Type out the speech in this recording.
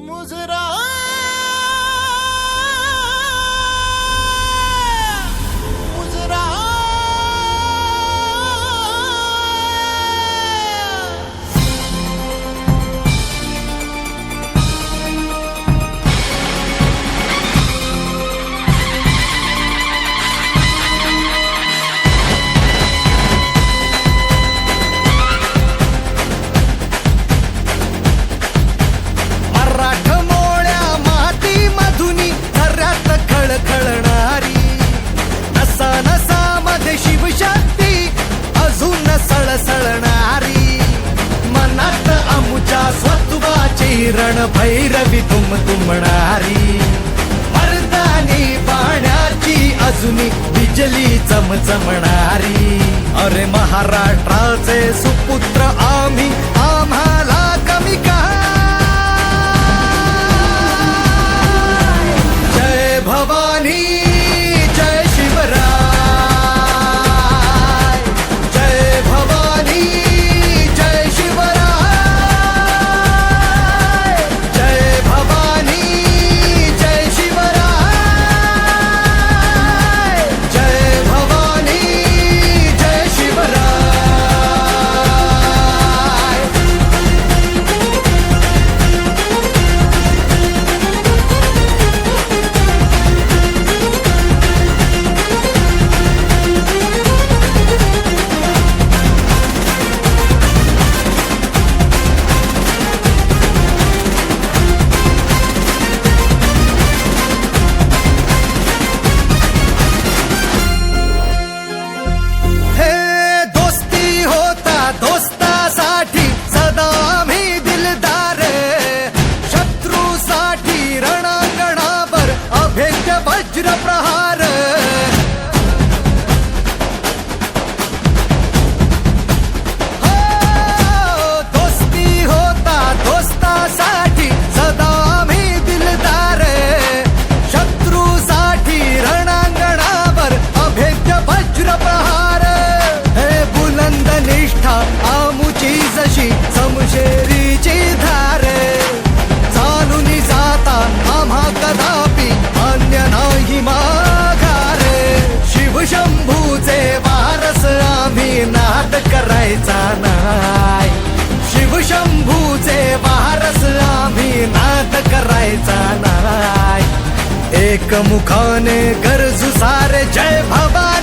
मुजरा मुजरा रण भैरवी तुमणारी मर्दानी पाण्याची अजूनी बिजली चमचमणारी अरे महाराष्ट्राचे सुपुत्र आम्ही आम्हाला कमी काय जय भवानी जय शिवराय जय भवानी जय शिवराय प्रहार दोस्ती होता दोस्तासाठी सदा मी दिलदार शत्रूसाठी रणांगणावर अभेद्य वज्र प्रहार हे बुलंद निष्ठा आमुची जशी समशेरीची धार चालूनी जाता आम्हा कदापि अन्य नाही माघार शिवशंभूचे वारस आम्ही नाद करायचा नाही शिवशंभूचे वारस आम्ही नाद करायचा नाही एकमुखाने गरजू सारे जय भवानी